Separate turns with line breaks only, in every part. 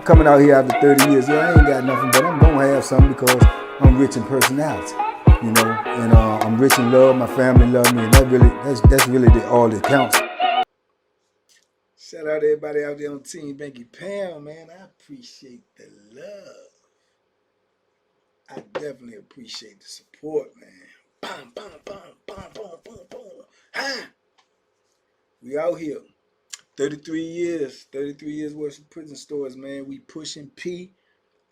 coming out here after 30 years. Yeah, I ain't got nothing, but I'm gonna have something because I'm rich in personality, you know, and I'm rich in love. My family love me, and that's really all that counts. Shout out to everybody out there on Team Banky Pound, man. I appreciate the love. I definitely appreciate the support, man. Bam, bam, bam, bam, bam, bam, bam. Ha! We out here. 33 years worth of prison stories, man. We pushing P.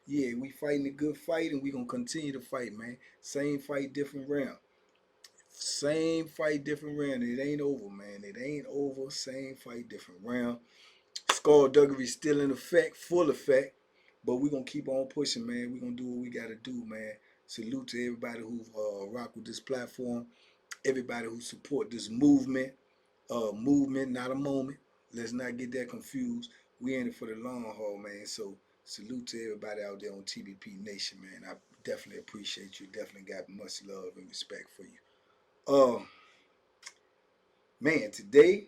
Yeah, we fighting a good fight, and we gonna continue to fight, man. Same fight, different round. Same fight, different round. It ain't over, man. It ain't over. Same fight, different round. Skullduggery still in effect, full effect. But we gonna keep on pushing, man. We gonna do what we gotta do, man. Salute to everybody who rock with this platform. Everybody who support this movement. Movement, not a moment. Let's not get that confused. We in it for the long haul, man. So salute to everybody out there on TBP Nation, man. I definitely appreciate you. Definitely got much love and respect for you. Man, today,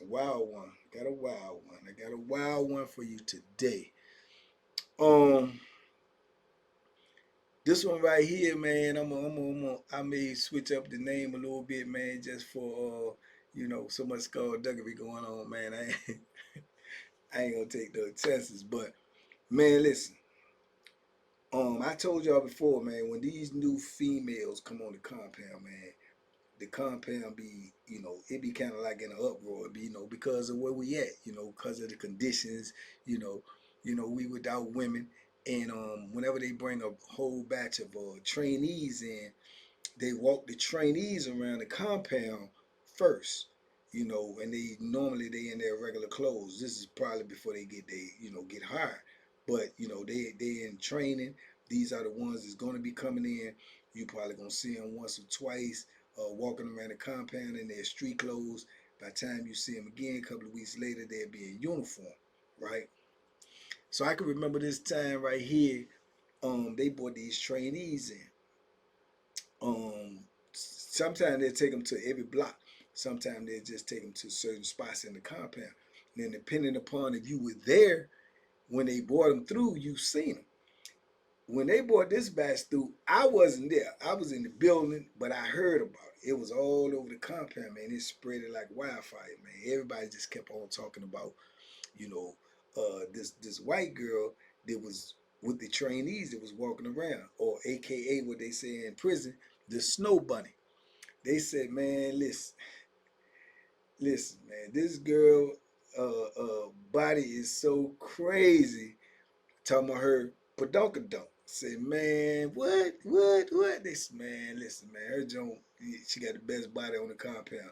a wild one. Got a wild one. I got a wild one for you today. This one right here, man. I may switch up the name a little bit, man, just for so much skullduggery going on, man. I ain't gonna take no chances, but man, listen. I told y'all before, man, when these new females come on the compound, man, the compound be, it be kind of like in an uproar, be, because of where we at, because of the conditions, you know, we without women, and whenever they bring a whole batch of trainees in, they walk the trainees around the compound first, and they in their regular clothes. This is probably before they get hired, but they in training. These are the ones that's going to be coming in. You probably gonna see them once or twice, walking around the compound in their street clothes. By the time you see them again, a couple of weeks later, they'll be in uniform, right? So I can remember this time right here. They brought these trainees in. Sometimes they take them to every block. Sometimes they just take them to certain spots in the compound. And then depending upon if you were there when they brought them through, you seen them. When they brought this batch through, I wasn't there. I was in the building, but I heard about it. It was all over the compound, man. It spread it like wildfire, man. Everybody just kept on talking about, this white girl that was with the trainees that was walking around, or AKA what they say in prison, the snow bunny. They said, man, listen, man, this girl body is so crazy. Talking about her padonkadonk. Said, man, what? They said, man, listen, man, her joint, she got the best body on the compound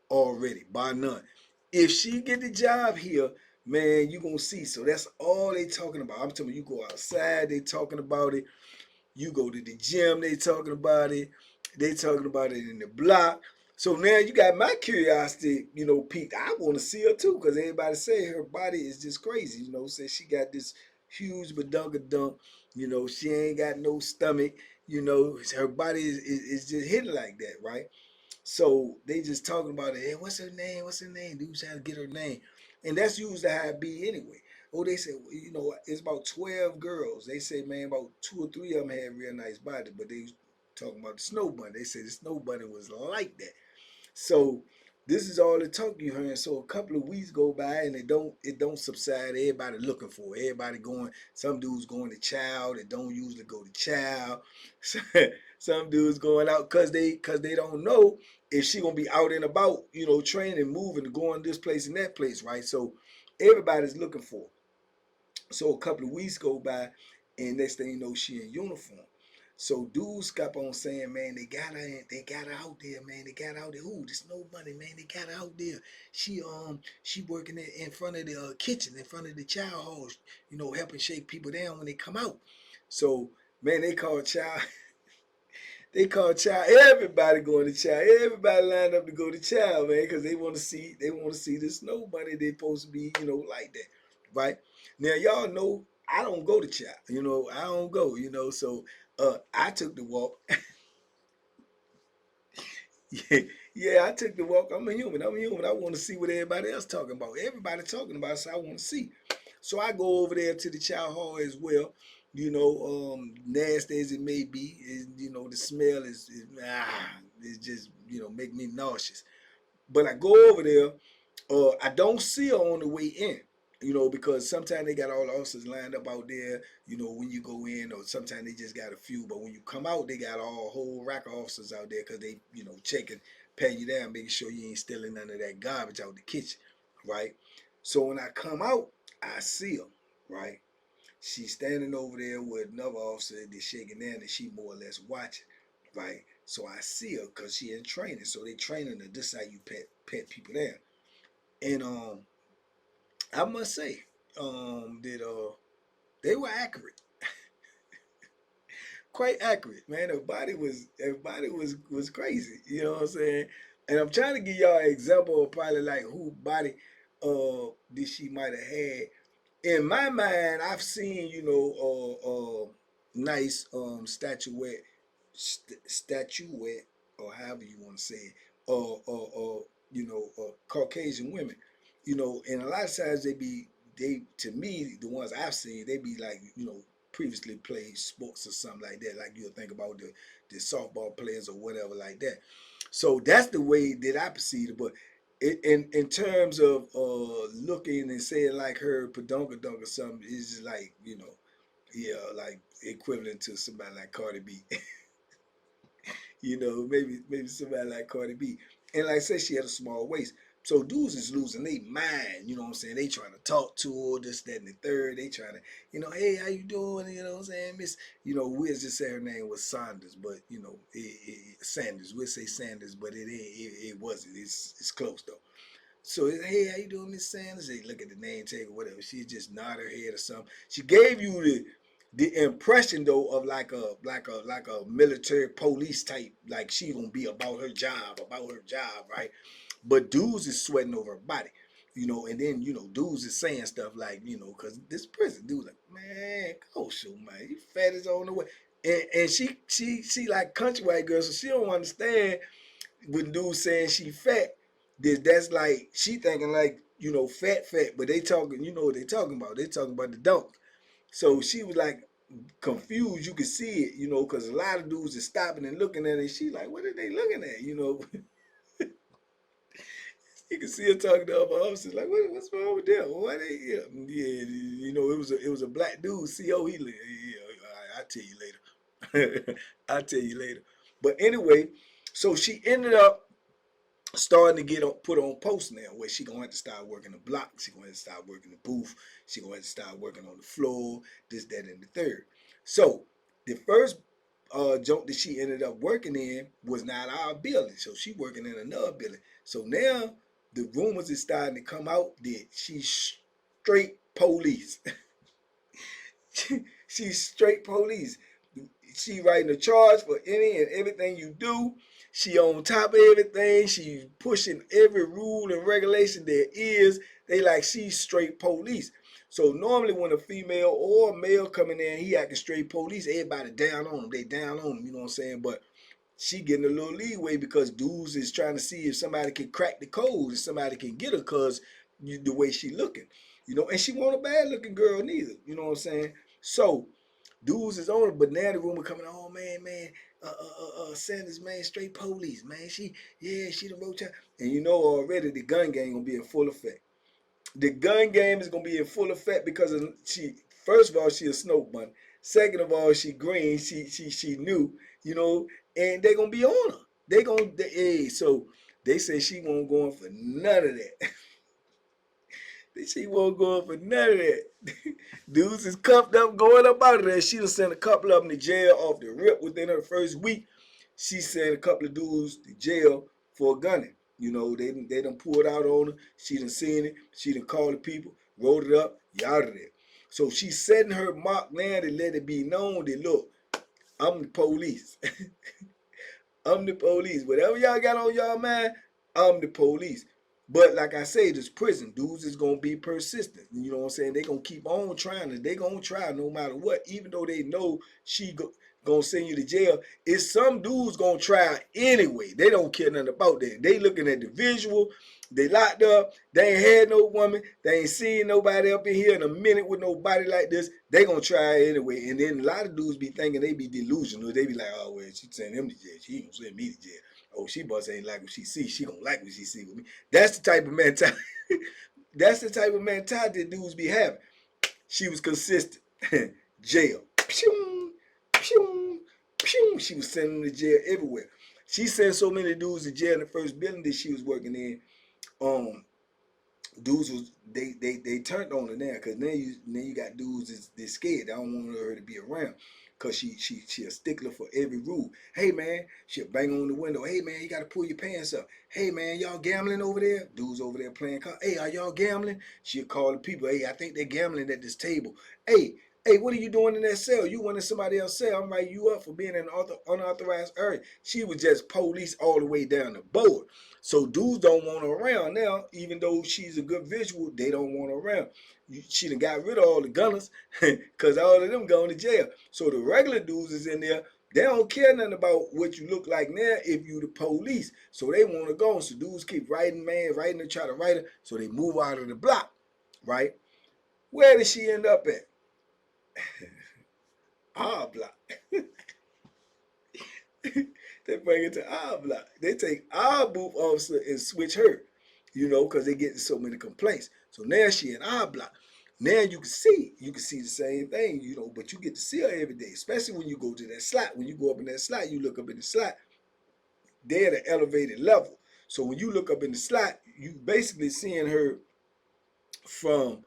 already, by none. If she get the job here, man, you gonna see. So that's all they talking about. I'm telling you, you go outside, they talking about it. You go to the gym, they talking about it. They talking about it in the block. So now you got my curiosity, peaked. I want to see her too, because everybody say her body is just crazy. Say she got this huge badunkadunk. She ain't got no stomach. Her body is just hitting like that, right? So they just talking about it. Hey, what's her name? What's her name? Dude trying to get her name. And that's usually how it be anyway. Oh, they said, it's about 12 girls. They say, man, about 2 or 3 of them had real nice body, but they talking about the snow bunny. They said the snow bunny was like that. So this is all the talk you heard. So a couple of weeks go by and it don't subside. Everybody looking for it. Everybody going. Some dudes going to child that don't usually go to child. Some dudes going out because they don't know if she gonna be out and about, training, moving, going this place and that place, right? So everybody's looking for her. So a couple of weeks go by, and next thing you know, she in uniform. So dudes kept on saying, man, they got her out there, man. They got her out there. Ooh, there's no money, man. They got her out there. She working in front of the kitchen, in front of the chow halls, helping shake people down when they come out. So, man, they call child. They call child. Everybody going to child. Everybody lined up to go to child, man, because they want to see. They want to see the snow bunny. They supposed to be, like that, right? Now y'all know I don't go to child. I don't go. So I took the walk. Yeah, I took the walk. I'm a human. I want to see what everybody else talking about. Everybody talking about it, so I want to see. So I go over there to the chow hall as well. Nasty as it may be, the smell it's just make me nauseous. But I go over there. I don't see her on the way in, because sometimes they got all the officers lined up out there, when you go in, or sometimes they just got a few. But when you come out, they got all a whole rack of officers out there because they, checking, patting you down, making sure you ain't stealing none of that garbage out the kitchen, right? So when I come out, I see her, right? She's standing over there with another officer that's shaking down, and she more or less watching, right? So I see her because she in training. So they training her. This is how you pet people down. And I must say that they were accurate, quite accurate, man. Everybody was crazy. You know what I'm saying? And I'm trying to give y'all an example of probably like who body that she might have had. In my mind, I've seen nice statuette, or however you want to say it, Caucasian women, and a lot of times they to me, the ones I've seen, they be like previously played sports or something like that, like you'll think about the softball players or whatever like that. So that's the way that I perceive it. But in terms of looking and saying like her Padonka or something, is just like yeah, like equivalent to somebody like Cardi B. Maybe somebody like Cardi B. And like I said, she had a small waist. So dudes is losing their mind, you know what I'm saying? They trying to talk to her, this, that, and the third. They trying to, hey, how you doing? You know what I'm saying? Miss, we'll just say her name was Saunders, but Sanders. We'll say Sanders, but it wasn't. It's close though. So hey, how you doing, Miss Sanders? They look at the name tag or whatever. She just nod her head or something. She gave you the impression though of like a military police type, like she gonna be about her job, right? But dudes is sweating over her body, and then dudes is saying stuff like, cause this prison dude like, man, go show man, you fat as on the way. And she like country white girl, so she don't understand when dudes saying she fat. That's like she thinking like fat, but they talking, what they talking about. They talking about the dunk. So she was like confused. You could see it, because a lot of dudes are stopping and looking at it. And she like, what are they looking at? You can see her talking to other officers like, what's wrong with them? Why they? Yeah, it was a black dude. Co. He, yeah, I'll tell you later. I'll tell you later. But anyway, so she ended up starting to get put on post now, where she gonna have to start working the block, she gonna have to start working the booth, she gonna have to start working on the floor, this, that, and the third. So the first joint that she ended up working in was not our building, so she working in another building. So now the rumors is starting to come out that she's straight police. She's straight police. She writing a charge for any and everything you do. She on top of everything. She pushing every rule and regulation there is. They like she's straight police. So normally when a female or a male coming in, he acting straight police. Everybody down on him. They down on him. You know what I'm saying? But she getting a little leeway because dudes is trying to see if somebody can crack the code, if somebody can get her, cause the way she looking, and she want a bad looking girl neither. You know what I'm saying? So dudes is on it, but now the rumor coming, oh man, Sanders, man, straight police, man. She the road child. And already the gun game gonna be in full effect. The gun game is gonna be in full effect because she, first of all, she a snow bunny. Second of all, she green, she new, and they gonna be on her. Hey, so they say she won't go in for none of that. She won't go for none of that. Dudes is cuffed up, going up out of there. She done sent a couple of them to jail off the rip within her first week. She sent a couple of dudes to jail for gunning. They done pulled out on her. She done seen it. She done called the people, wrote it up, out of there. So she's setting her mark now to let it be known that, look, I'm the police. I'm the police. Whatever y'all got on y'all mind, I'm the police. But like I say, this prison, dudes is gonna be persistent. You know what I'm saying? They gonna keep on trying. They gonna try no matter what, even though they know gonna send you to jail. It's some dudes gonna try anyway. They don't care nothing about that. They looking at the visual. They locked up. They ain't had no woman. They ain't seen nobody up in here in a minute with nobody like this. They gonna try anyway. And then a lot of dudes be thinking they be delusional. They be like, oh well, she send him to jail. She ain't gonna send me to jail. Oh, she must ain't like what she see. She gonna like what she see with me. That's the type of mentality. That's the type of mentality dudes be having. She was consistent. Jail. Pew, pew, pew. She was sending them to jail everywhere. She sent so many dudes to jail in the first building that she was working in. Dudes was they turned on her now, because then you got dudes that's scared. They don't want her to be around, because she a stickler for every rule. Hey man, she'll bang on the window. Hey man, you got to pull your pants up. Hey man, y'all gambling over there? Dudes over there playing cards. Hey, are y'all gambling? She'll call the people. Hey, I think they're gambling at this table. Hey, what are you doing in that cell? You went in somebody else's cell. I'm writing you up for being in an unauthorized area. She was just police all the way down the board. So dudes don't want her around now, even though she's a good visual, they don't want her around. She done got rid of all the gunners, because all of them going to jail. So the regular dudes is in there. They don't care nothing about what you look like now if you the police. So they want to go. So dudes keep writing, writing and try to write her. So they move out of the block, right? Where did she end up at? Our block. They bring it to our block. They take our booth officer and switch her, because they getting so many complaints. So now she in our block. Now you can see the same thing, but you get to see her every day, especially when you go to that slot. When you go up in that slot, you look up in the slot, they're at an elevated level. So when you look up in the slot, you basically seeing her from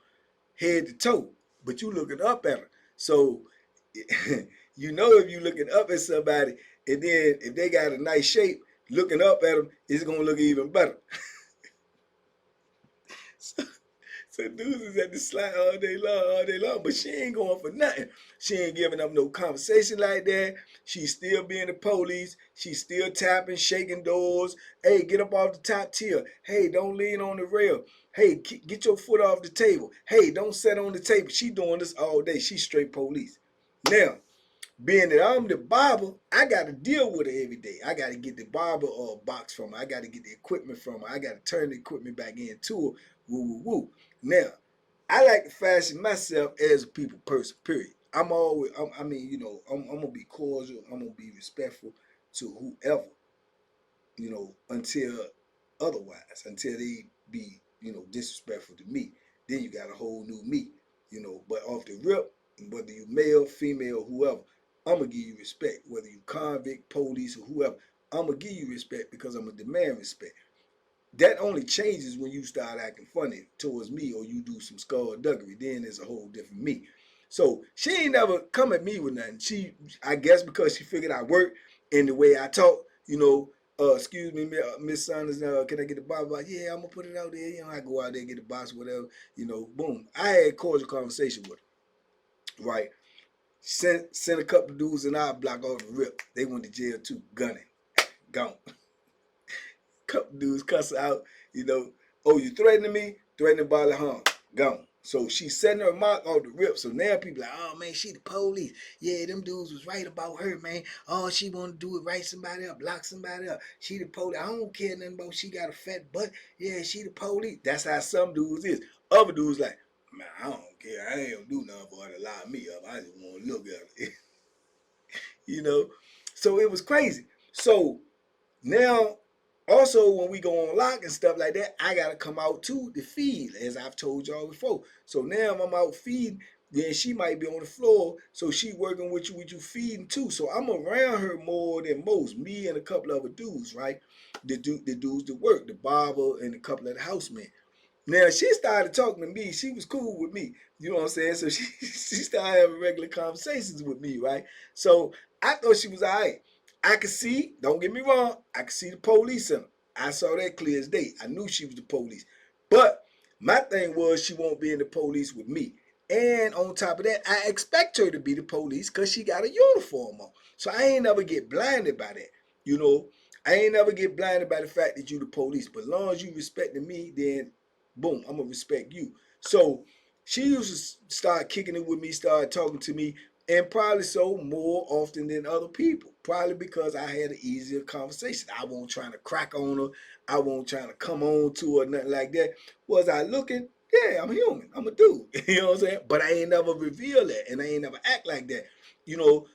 head to toe, but you looking up at her. So if you looking up at somebody, and then if they got a nice shape, looking up at them, it's gonna look even better. So dudes is at the slide all day long, but she ain't going for nothing. She ain't giving up no conversation like that. She's still being the police. She's still tapping, shaking doors. Hey, get up off the top tier. Hey, don't lean on the rail. Hey, get your foot off the table. Hey, don't sit on the table. She doing this all day. She's straight police. Now, being that I'm the barber, I got to deal with her every day. I got to get the barber box from her. I got to get the equipment from her. I got to turn the equipment back into her. Woo, woo, woo. Now, I like to fashion myself as a people person, period. I'm always, I'm going to be cordial. I'm going to be respectful to whoever, until otherwise, until they be, disrespectful to me. Then you got a whole new me, But off the rip, whether you male, female, whoever, I'm going to give you respect. Whether you convict, police, or whoever, I'm going to give you respect because I'm going to demand respect. That only changes when you start acting funny towards me or you do some skullduggery. Then it's a whole different me. So she ain't never come at me with nothing. I guess because she figured I work in the way I talk, excuse me, Miss Sanders, can I get the box? Like, yeah, I'm going to put it out there. I go out there and get the box, whatever. Boom. I had a cordial conversation with her, right? Sent a couple of dudes in our block off the rip. They went to jail too, gunning, gone. Couple dudes cuss her out, Oh, you threatening me? Threatening bodily harm, gone. So she's setting her mark off the rip. So now people like, oh man, she the police. Yeah, them dudes was right about her, man. Oh, she want to do it, write somebody up, lock somebody up. She the police. I don't care nothing about she got a fat butt. Yeah, she the police. That's how some dudes is. Other dudes like, man, I don't care. I ain't gonna do nothing for her to lock me up. I just want to look at her. So it was crazy. So now, also when we go on lock and stuff like that, I gotta come out too to feed, as I've told y'all before. So now I'm out feeding, then she might be on the floor, so she working with you feeding too. So I'm around her more than most, me and a couple of other dudes, right? The dudes that work, the barber and a couple of the housemen. Now she started talking to me. She was cool with me. You know what I'm saying? So she started having regular conversations with me, right? So I thought she was all right. I could see, don't get me wrong, I could see the police in her. I saw that clear as day. I knew she was the police. But my thing was she won't be in the police with me. And on top of that, I expect her to be the police because she got a uniform on. So I ain't never get blinded by that. You know, I ain't never get blinded by the fact that you the police. But as long as you respecting me, then boom, I'm gonna respect you. So she used to start kicking it with me, start talking to me. And probably so more often than other people. Probably because I had an easier conversation. I wasn't trying to crack on her. I wasn't trying to come on to her, nothing like that. Was I looking? Yeah, I'm human. I'm a dude. You know what I'm saying? But I ain't never reveal that, and I ain't never act like that.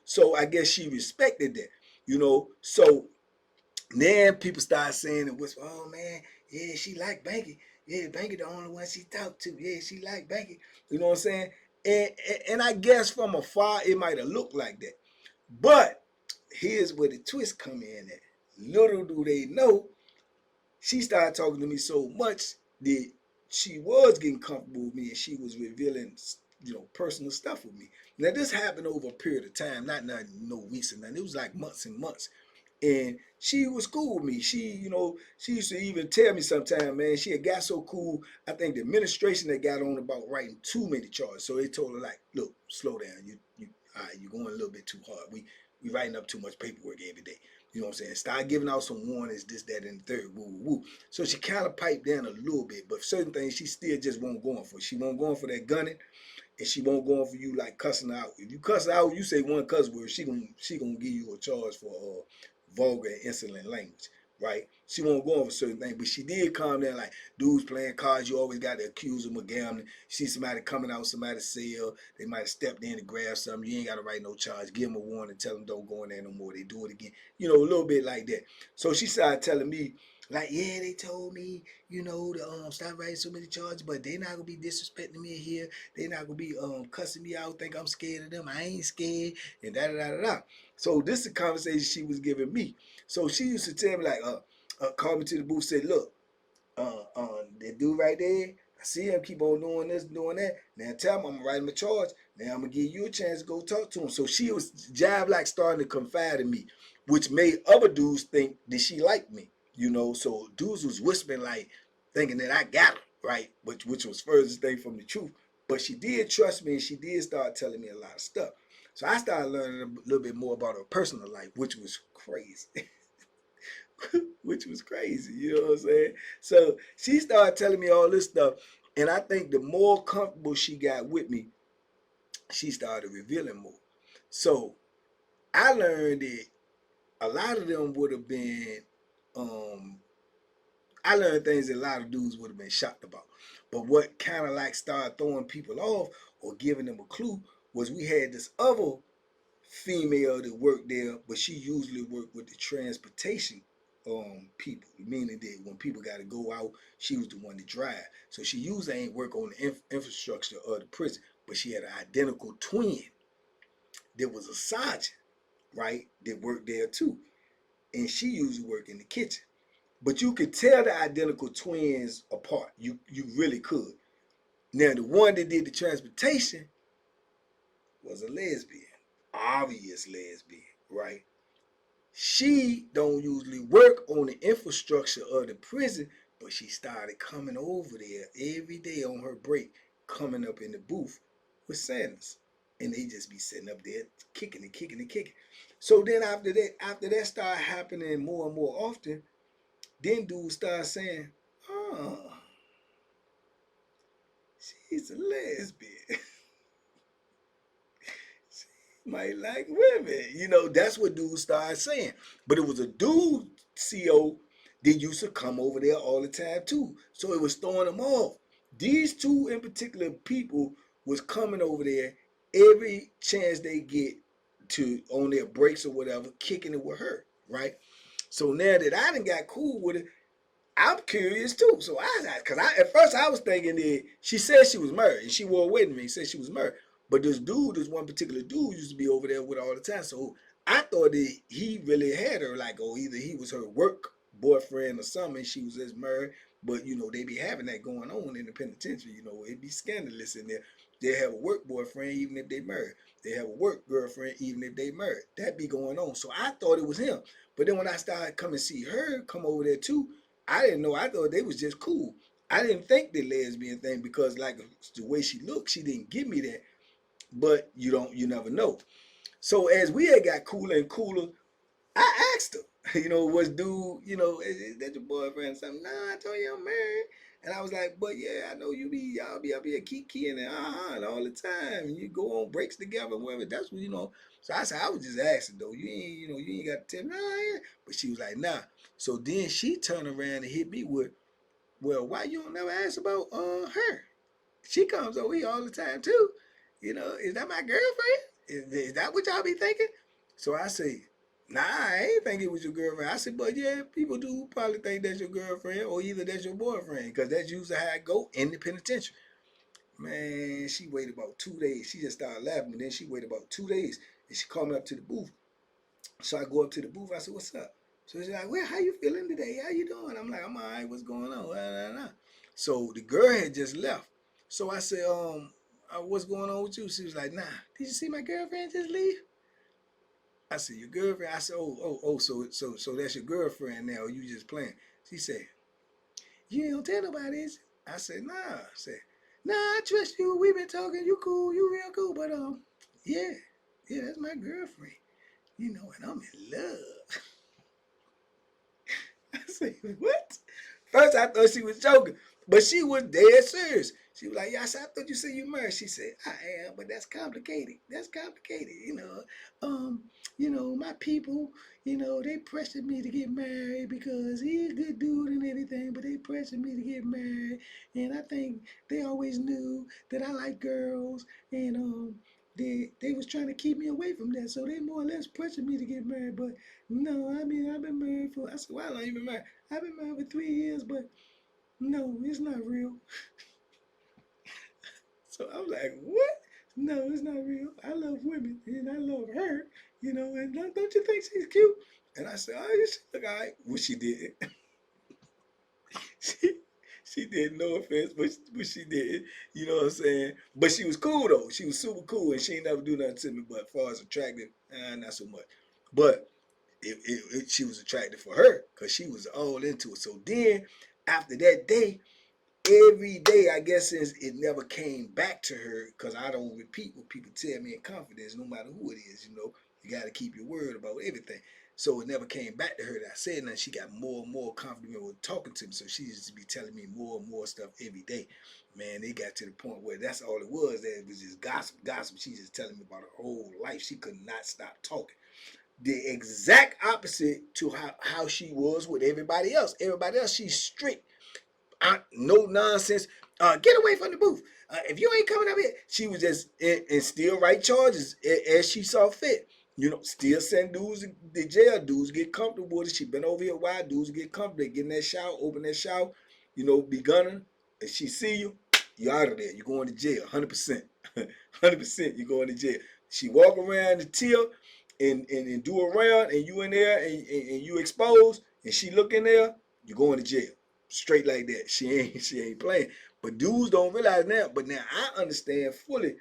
So I guess she respected that. So then people start saying and whisper, "Oh man, yeah, she like Banky. Yeah, Banky the only one she talked to. Yeah, she like Banky." You know what I'm saying? And I guess from afar it might have looked like that. But here's where the twist come in at. Little do they know, she started talking to me so much that she was getting comfortable with me and she was revealing, personal stuff with me. Now this happened over a period of time, not no weeks or nothing. It was like months and months. And she was cool with me. She used to even tell me sometime, man, she had got so cool. I think the administration had got on about writing too many charges. So they told her, like, look, slow down. All right, you're going a little bit too hard. We writing up too much paperwork every day. You know what I'm saying? Start giving out some warnings, this, that, and the third. Woo, woo, woo. So she kind of piped down a little bit, but certain things she still just won't go on for. She won't go on for that gunning, and she won't go on for you like cussing out. If you cuss out, you say one cuss word, she gonna give you a charge for vulgar and insolent language, right? She won't go on for certain things, but she did calm down. Like dudes playing cards, you always got to accuse them of gambling. See somebody coming out, somebody sell, they might have stepped in to grab something. You ain't got to write no charge. Give them a warning, tell them don't go in there no more. They do it again, a little bit like that. So she started telling me, like, yeah, they told me, to stop writing so many charges, but they not gonna be disrespecting me here. They not gonna be cussing me out. Think I'm scared of them. I ain't scared, and da da da da. So this is a conversation she was giving me. So she used to tell me like, call me to the booth, say, look, that dude right there, I see him keep on doing this, doing that. Now tell him I'm gonna write him a charge. Now I'm gonna give you a chance to go talk to him. So she was jive like starting to confide in me, which made other dudes think that she liked me. So dudes was whispering like thinking that I got her, right? Which was furthest thing from the truth. But she did trust me and she did start telling me a lot of stuff. So I started learning a little bit more about her personal life, which was crazy. Which was crazy, you know what I'm saying? So she started telling me all this stuff, and I think the more comfortable she got with me, she started revealing more. So I learned that a lot of them would have been, um, I learned things that a lot of dudes would have been shocked about. But what kind of like started throwing people off or giving them a clue was we had this other female that worked there, but she usually worked with the transportation people, meaning that when people got to go out, she was the one to drive. So she usually ain't work on the infrastructure of the prison, but she had an identical twin that was a sergeant, right, that worked there too, and she usually worked in the kitchen. But you could tell the identical twins apart. You really could. Now the one that did the transportation was a lesbian, obvious lesbian, right? She don't usually work on the infrastructure of the prison, but she started coming over there every day on her break, coming up in the booth with Sanders. And they just be sitting up there kicking and kicking and kicking. So then after that started happening more and more often, then dudes start saying, oh, she's a lesbian. Might like women. That's what dudes started saying. But it was a dude CO that used to come over there all the time too. So it was throwing them off. These two in particular people was coming over there every chance they get to on their breaks or whatever, kicking it with her, right? So now that I done got cool with it, I'm curious too. So because at first I was thinking that she said she was married and she wore a wedding ring, said she was married. But this one particular dude used to be over there with her all the time. So I thought that he really had her, like, oh, either he was her work boyfriend or something, and she was just married. But they be having that going on in the penitentiary. It'd be scandalous in there. They have a work boyfriend even if they married. They have a work girlfriend even if they married. That be going on. So I thought it was him. But then when I started coming to see her come over there too, I didn't know. I thought they was just cool. I didn't think the lesbian thing because like the way she looked, she didn't give me that. But you never know. So as we had got cooler and cooler, I asked her, was dude, is that your boyfriend? Something? Nah, I told you I'm married. And I was like, but yeah, I know y'all be up here kikiing and all the time. And you go on breaks together, whatever. That's what, So I said, I was just asking though. You ain't got to tell me, nah, yeah. But she was like, nah. So then she turned around and hit me with, well, why you don't never ask about her? She comes over here all the time too. Is that my girlfriend? Is that what y'all be thinking? So I say, nah, I ain't think it was your girlfriend. I said, but yeah, people do probably think that's your girlfriend or either that's your boyfriend because that's usually how I go in the penitentiary. Man, she waited about 2 days. She just started laughing, but then she waited about 2 days and she called me up to the booth. So I go up to the booth. I said, what's up? So she's like, well, how you feeling today? How you doing? I'm like, I'm all right. What's going on? So the girl had just left. So I said, what's going on with you? She was like, nah, did you see my girlfriend just leave? I said, your girlfriend? I said, so that's your girlfriend now, or you just playing? She said, you ain't gonna tell nobody, is it? I said, nah. I said, nah, I trust you. We've been talking. You cool. You real cool. But yeah, that's my girlfriend. And I'm in love. I said, what? First, I thought she was joking, but she was dead serious. She was like, yeah, I said, I thought you said you married. She said, I am, but that's complicated. That's complicated. My people, they pressured me to get married because he's a good dude and everything, but they pressured me to get married. And I think they always knew that I like girls, and they was trying to keep me away from that. So they more or less pressured me to get married. But no, I mean, I've been married I said, well, how long you been married? I've been married for 3 years, but no, it's not real. So I'm like, what? No, it's not real. I love women and I love her, and don't you think she's cute? And I said, oh, she look all right. Well, she did. she, she did, no offense, but she did. You know what I'm saying? But she was cool, though. She was super cool, and she ain't never do nothing to me, but as far as attractive, not so much. But she was attractive for her because she was all into it. So then, after that day, every day, I guess since it never came back to her, because I don't repeat what people tell me in confidence, no matter who it is, you got to keep your word about everything. So it never came back to her that I said nothing. She got more and more confident with talking to me. So she used to be telling me more and more stuff every day. Man, it got to the point where that's all it was. That it was just gossip. She just telling me about her whole life. She could not stop talking. The exact opposite to how she was with everybody else. Everybody else, she's strict. No nonsense. Get away from the booth. If you ain't coming up here, she was just and still write charges as she saw fit. Still send dudes to jail. Dudes get comfortable with it. She been over here a while. Dudes get comfortable. They get in that shower, open that shower. Be gunning. If she see you, you out of there. You going to jail. 100%. 100%. You going to jail. She walk around the till and do around, and you in there and you exposed, and she look in there. You going to jail. Straight like that. She ain't playing. But dudes don't realize now. But now I understand fully.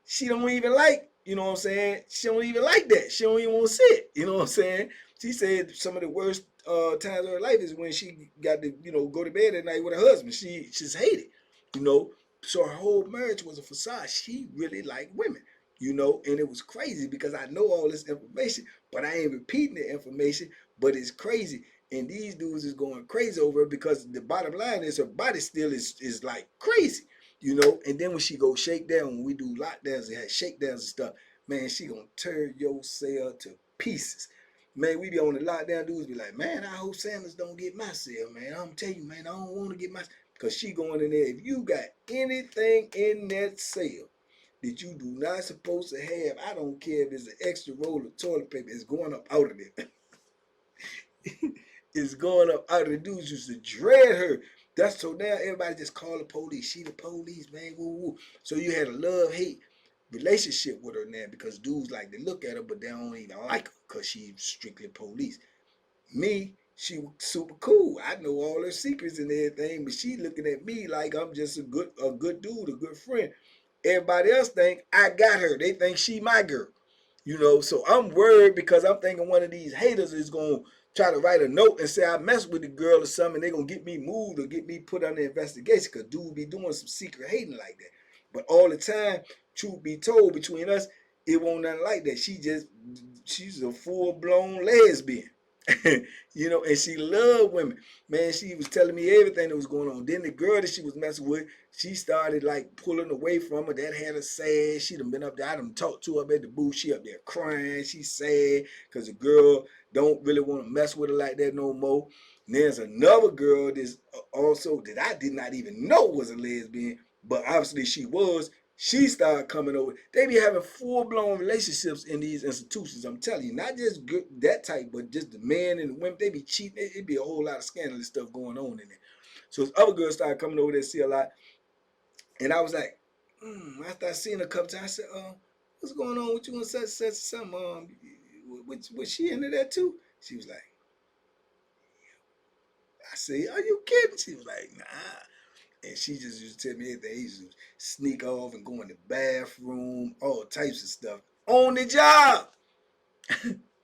She don't even like, you know what I'm saying? She don't even like that. She don't even want to sit. You know what I'm saying? She said some of the worst times of her life is when she got to, go to bed at night with her husband. She just hated, you know. So her whole marriage was a facade. She really liked women, and it was crazy because I know all this information, but I ain't repeating the information. But it's crazy. And these dudes is going crazy over it because the bottom line is her body still is like crazy. And then when she go shake down, when we do lockdowns and have shakedowns and stuff, man, she gonna tear your cell to pieces. Man, we be on the lockdown, dudes be like, man, I hope Sanders don't get my cell, man. I'm telling you, man, I don't want to get my, because she going in there. If you got anything in that cell that you do not supposed to have, I don't care if it's an extra roll of toilet paper, it's going up out of there. It's going up out of the dudes used to dread her. That's so now everybody just call the police. She the police, man. Woo woo. So you had a love-hate relationship with her now because dudes like to look at her, but they don't even like her because she's strictly police. Me, she was super cool. I know all her secrets and everything, but she looking at me like I'm just a good dude, a good friend. Everybody else think I got her. They think she my girl. So I'm worried because I'm thinking one of these haters is gonna try to write a note and say I messed with the girl or something, and they're gonna get me moved or get me put under investigation because dude be doing some secret hating like that. But all the time, truth be told, between us, it won't nothing like that. She's a full blown lesbian. You know, and she loved women. Man, she was telling me everything that was going on. Then the girl that she was messing with, she started like pulling away from her. That had her sad. She done been up there. I done talked to her at the booth. She up there crying. She sad because the girl don't really want to mess with her like that no more. And there's another girl that's also that I did not even know was a lesbian, but obviously she was. She started coming over. They be having full blown relationships in these institutions. I'm telling you, not just good, that type, but just the men and the women. They be cheating. It be a whole lot of scandalous stuff going on in there. So this other girl started coming over there to see a lot, and I was like, after I seen her a couple times, I said, what's going on with you and such something? Was she into that too? She was like, I said, are you kidding? She was like, nah. And she just used to tell me everything. He used to sneak off and go in the bathroom, all types of stuff. On the job.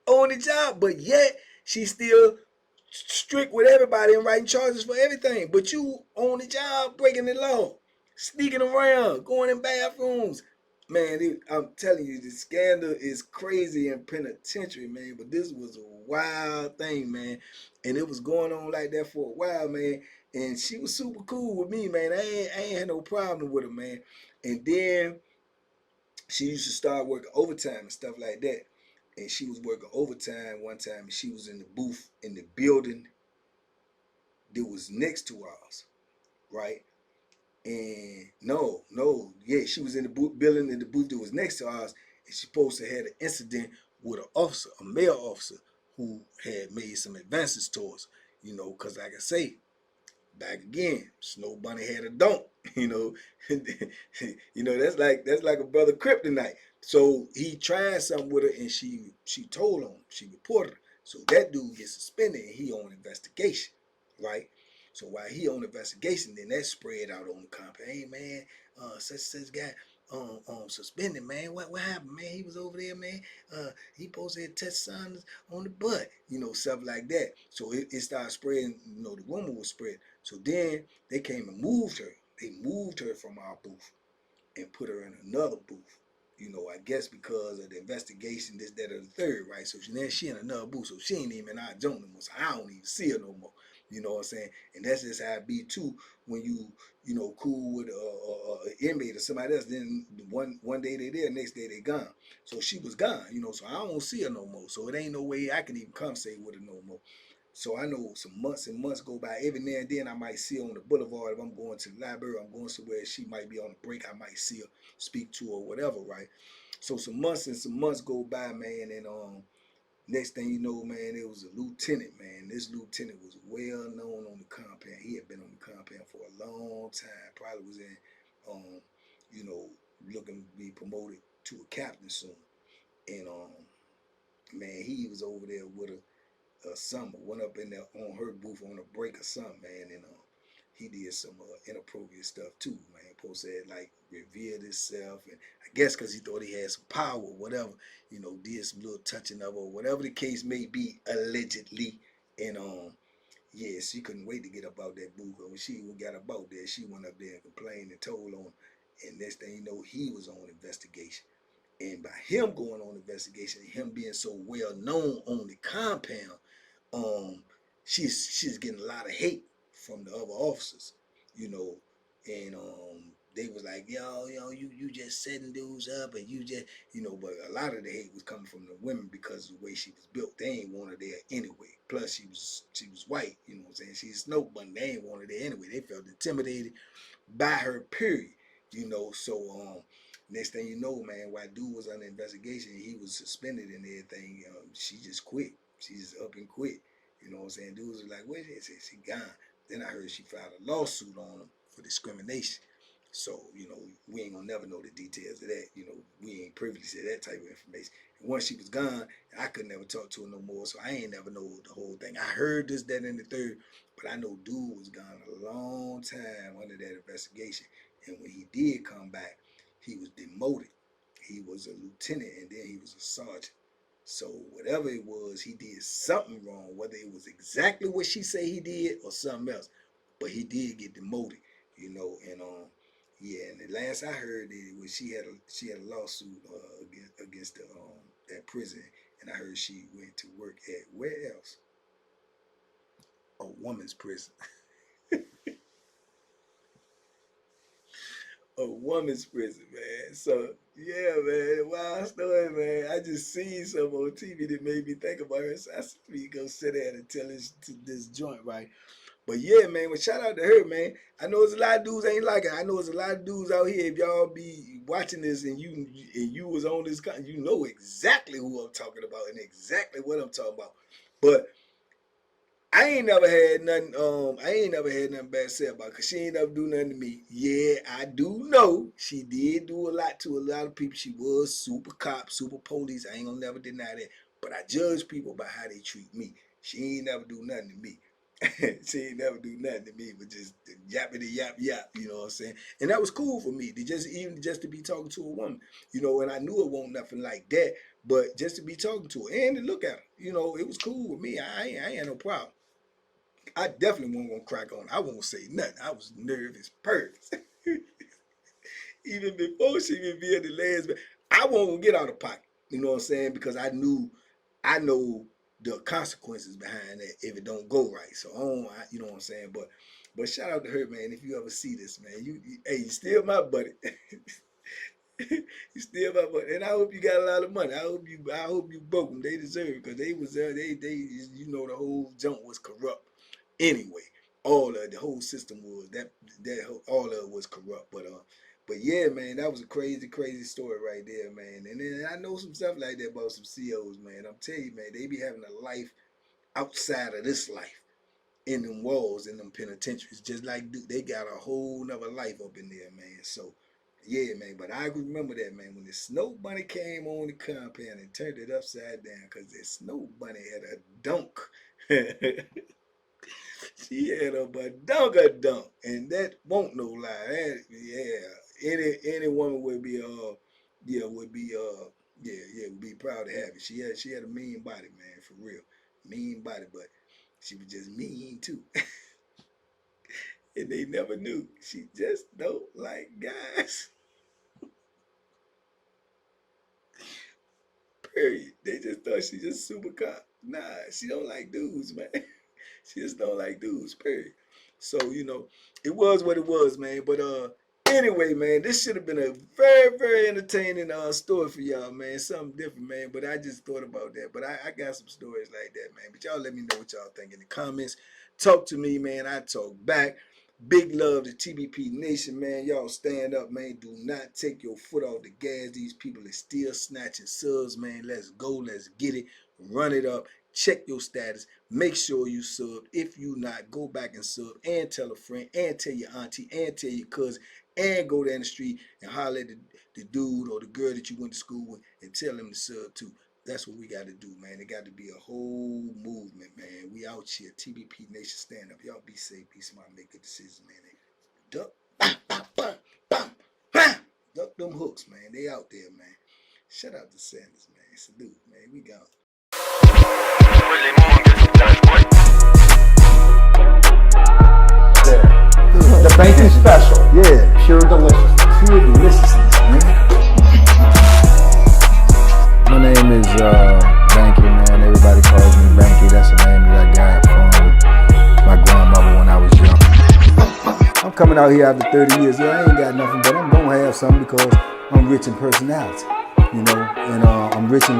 On the job. But yet, she still strict with everybody and writing charges for everything. But you on the job breaking the law. Sneaking around, going in bathrooms. Man, I'm telling you, the scandal is crazy in penitentiary, man. But this was a wild thing, man. And it was going on like that for a while, man. And she was super cool with me, man. I ain't had no problem with her, man. And then she used to start working overtime and stuff like that. And she was working overtime one time, and she was in the booth in the building that was next to ours, right? And yeah, she was in the building in the booth that was next to ours, and she supposed to had an incident with an officer, a male officer, who had made some advances towards, you know, because like I say, back again, Snow Bunny had a don't, you know, you know that's like a brother kryptonite. So he tried something with her, and she told on him, she reported her. So that dude gets suspended, and he on investigation, right? So while he on investigation, then that spread out on the compound. Hey man, such guy suspended, man. What happened, man? He was over there, man. He supposed to have touched son on the butt, you know, stuff like that. So it started spreading, you know, the rumor was spread. So then they came and moved her. They moved her from our booth and put her in another booth. You know, I guess because of the investigation, this, that, or the third, right? So she in another booth, so she ain't even in our joint no more. So I don't even see her no more. You know what I'm saying? And that's just how it be too when you know, cool with an inmate or somebody else. Then one day they there, next day they gone. So she was gone, you know. So I don't see her no more. So it ain't no way I can even conversate with her no more. So I know some months and months go by. Every now and then I might see her on the boulevard. If I'm going to the library, I'm going somewhere, she might be on a break. I might see her, speak to her, whatever, right? So some months and some months go by, man, and next thing you know, man, it was a lieutenant, man. This lieutenant was well known on the compound. He had been on the compound for a long time. Probably was in, you know, looking to be promoted to a captain soon. And man, he was over there with a summer. Went up in there on her booth on a break or something, man, and he did some inappropriate stuff too, man. Post said like revealed himself, and I guess because he thought he had some power, or whatever, you know, did some little touching of her, whatever the case may be, allegedly, and yeah, she couldn't wait to get up out that booth. When she got up out there, she went up there and complained and told on him, and next thing you know, he was on investigation. And by him going on investigation, and him being so well known on the compound, um, she's getting a lot of hate from the other officers, you know, and they was like, yo, you just setting dudes up, and you just, you know, but a lot of the hate was coming from the women because of the way she was built. They ain't want her there anyway. Plus, she was white, you know what I'm saying? She's Snow Bunny. They ain't want her there anyway. They felt intimidated by her, period. You know, so next thing you know, man, while dude was under investigation, he was suspended and everything. She just quit. She just up and quit. You know what I'm saying? Dudes was like, where is she? She gone. Then I heard she filed a lawsuit on him for discrimination. So, you know, we ain't gonna never know the details of that. You know, we ain't privy to that type of information. And once she was gone, I could never talk to her no more. So I ain't never know the whole thing. I heard this, that, and the third, but I know dude was gone a long time under that investigation. And when he did come back, he was demoted. He was a lieutenant, and then he was a sergeant. So whatever it was, he did something wrong, whether it was exactly what she said he did or something else. But he did get demoted, you know, and yeah, and the last I heard it was she had a lawsuit against the that prison, and I heard she went to work at where else? A woman's prison. A woman's prison, man. So yeah, man, wild story, man. I just seen some on TV that made me think about her. So I said, "We go sit there and tell this joint, right?" But yeah, man, well, shout out to her, man. I know there's a lot of dudes ain't like it. I know there's a lot of dudes out here. If y'all be watching this and you was on this, you know exactly who I'm talking about and exactly what I'm talking about. But I ain't never had nothing. I ain't never had nothing bad to say about her, cause she ain't never do nothing to me. Yeah, I do know she did do a lot to a lot of people. She was super cop, super police. I ain't gonna never deny that. But I judge people by how they treat me. She ain't never do nothing to me. She ain't never do nothing to me, but just yappity yap yap. You know what I'm saying? And that was cool for me to just to be talking to a woman. You know, and I knew it wasn't nothing like that, but just to be talking to her and to look at her. You know, it was cool with me. I ain't had no problem. I definitely wasn't gonna crack on. I won't say nothing. I was nervous, purse. Even before she revealed the lesbian, I won't get out of pocket. You know what I'm saying? Because I know the consequences behind that if it don't go right. So you know what I'm saying? But shout out to her, man. If you ever see this, man, hey, you still my buddy. You still my buddy, and I hope you got a lot of money. I hope you broke them. They deserve it because they was there. They you know the whole junk was corrupt. Anyway, all of the whole system was all of it was corrupt. But yeah, man, that was a crazy story right there, man. And then I know some stuff like that about some COs, man. I'm telling you, man, they be having a life outside of this life in them walls, in them penitentiaries. Just like they got a whole nother life up in there, man. So yeah, man. But I remember that, man, when the snow bunny came on the compound and turned it upside down, because the snow bunny had a dunk. She had a badunga dunk, and that won't no lie. Yeah, any woman would be would be proud to have it. She had a mean body, man, for real, mean body, but she was just mean too, and they never knew. She just don't like guys. Period. They just thought she just super cop. Nah, she don't like dudes, man. She just don't like dudes, period. So, you know, it was what it was, man. But anyway, man, this should have been a very entertaining story for y'all, man. Something different, man. But I just thought about that. But I got some stories like that, man. But y'all let me know what y'all think in the comments. Talk to me, man. I talk back. Big love to TBP Nation, man. Y'all stand up, man. Do not take your foot off the gas. These people are still snatching subs, man. Let's go. Let's get it. Run it up. Check your status. Make sure you sub. If you not, go back and sub and tell a friend and tell your auntie and tell your cousin and go down the street and holler at the dude or the girl that you went to school with and tell them to sub too. That's what we got to do, man. It got to be a whole movement, man. We out here. TBP Nation, stand up. Y'all be safe, be smart, make good decisions, man. Duck, duck them hooks, man. They out there, man. Shout out to Sanders, man. Salute, man. We gone.
The Banky special.
Yeah.
Pure deliciousness.
Pure deliciousness, man.
My name is Banky, man. Everybody calls me Banky. That's the name that I got from my grandmother when I was young. I'm coming out here after 30 years. Yeah, I ain't got nothing, but I'm gonna have something because I'm rich in personality, you know, and I'm rich in